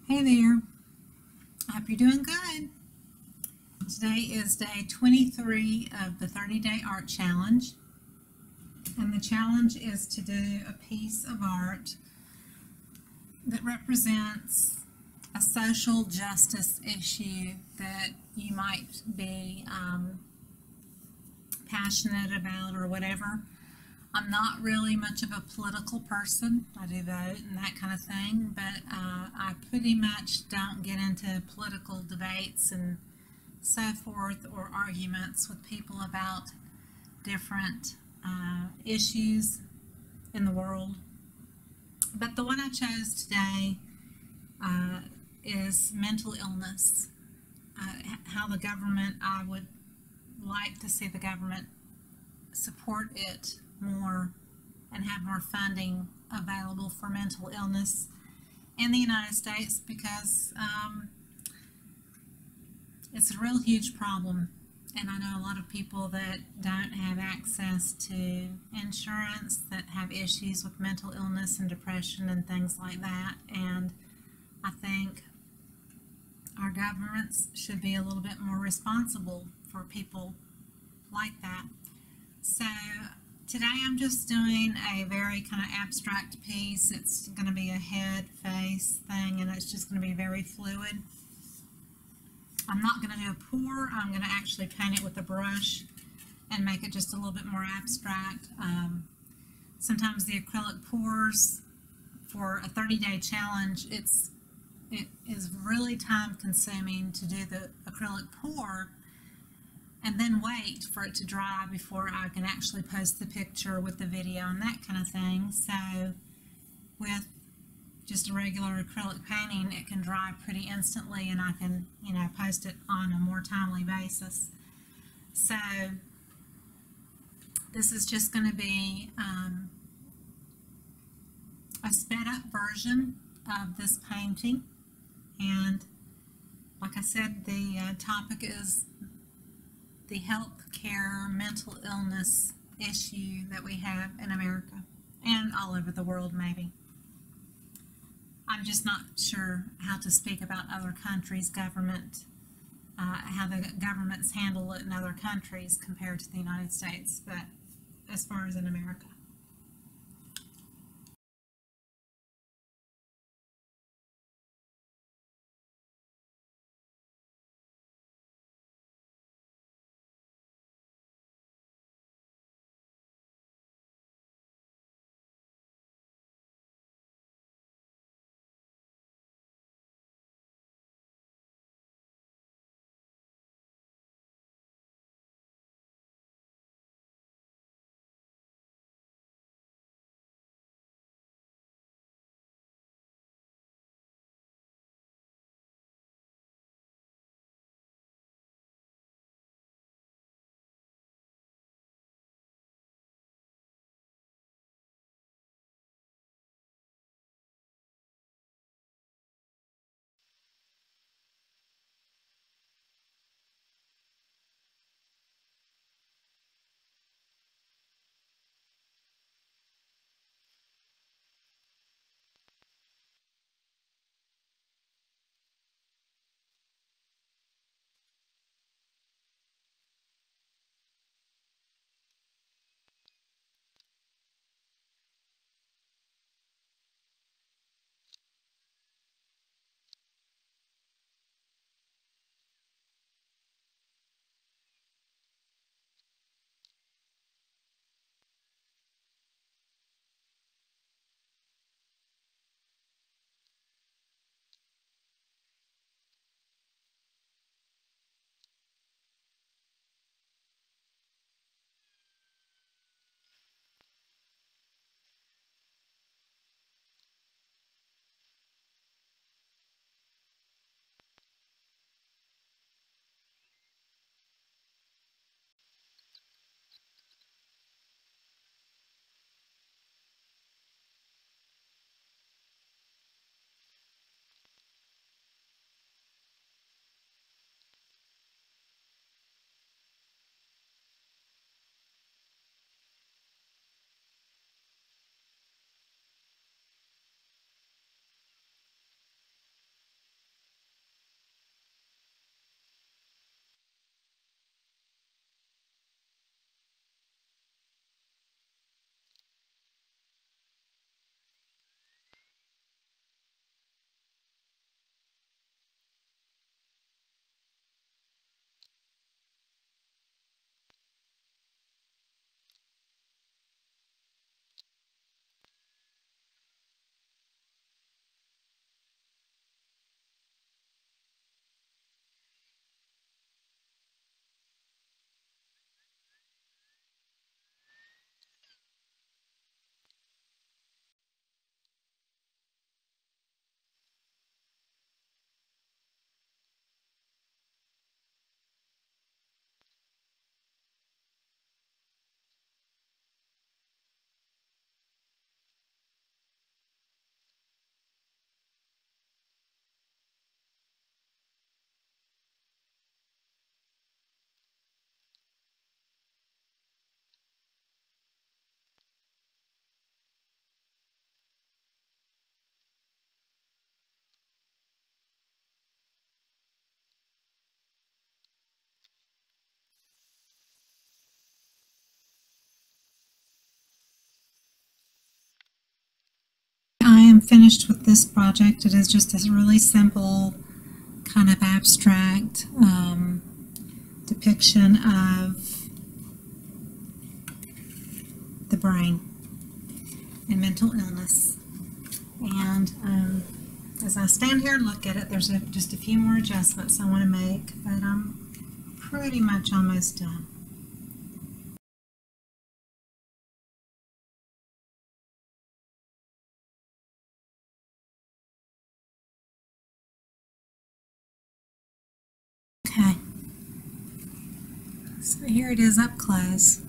Hey there, I hope you're doing good. Today is day 23 of the 30-day art challenge, and the challenge is to do a piece of art that represents a social justice issue that you might be passionate about or whatever. I'm not really much of a political person. I do vote and that kind of thing, but I pretty much don't get into political debates and so forth or arguments with people about different issues in the world. But the one I chose today is mental illness. How the government, I would like to see the government support it more and have more funding available for mental illness in the United States, because it's a real huge problem, and I know a lot of people that don't have access to insurance, that have issues with mental illness and depression and things like that, and I think our governments should be a little bit more responsible for people like that. So today I'm just doing a very kind of abstract piece. It's going to be a head, face thing, and it's just going to be very fluid. I'm not going to do a pour. I'm going to actually paint it with a brush and make it just a little bit more abstract. Sometimes the acrylic pours for a 30-day challenge, it is really time consuming to do the acrylic pour and then wait for it to dry before I can actually post the picture with the video and that kind of thing. So with just a regular acrylic painting, it can dry pretty instantly, and I can, post it on a more timely basis. So this is just going to be a sped up version of this painting, and like I said, the topic is the healthcare mental illness issue that we have in America and all over the world maybe. I'm just not sure how to speak about other countries' government, how the governments handle it in other countries compared to the United States, but as far as in America. am finished with this project. It is just a really simple kind of abstract depiction of the brain and mental illness. And as I stand here and look at it, there's just a few more adjustments I want to make, but I'm pretty much almost done. Okay, so here it is up close,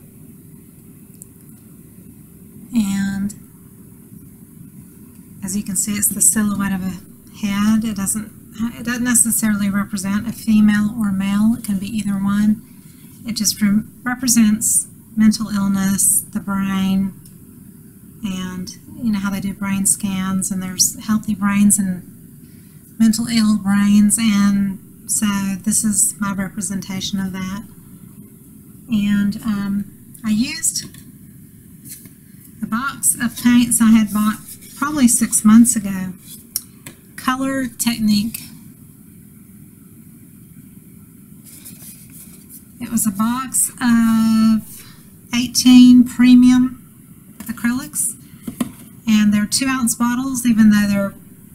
and as you can see, it's the silhouette of a head. It doesn't necessarily represent a female or male. It can be either one. It just represents mental illness, the brain, and you know how they do brain scans, and there's healthy brains and mental ill brains, and so this is my representation of that. And I used a box of paints I had bought probably 6 months ago. Color Technik. It was a box of 18 premium acrylics, and they're 2-ounce bottles, even though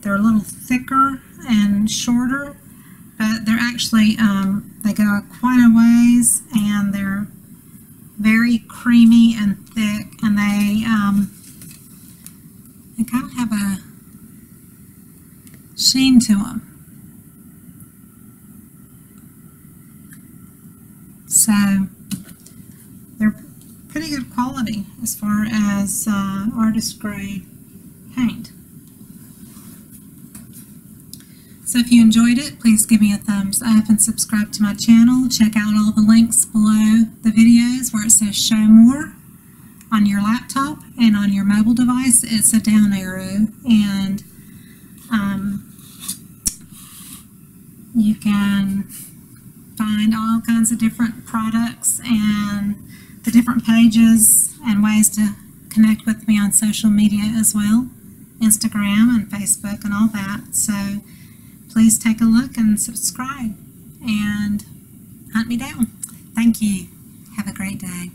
they're a little thicker and shorter, but they're actually they go quite a ways, and they're very creamy and thick, and they kind of have a sheen to them. So they're pretty good quality as far as artist grade paint. So if you enjoyed it, please give me a thumbs up and subscribe to my channel. Check out all the links below the videos where it says show more. On your laptop and on your mobile device, it's a down arrow, and you can find all kinds of different products and the different pages and ways to connect with me on social media as well, Instagram and Facebook and all that. So please take a look and subscribe and hunt me down. Thank you. Have a great day.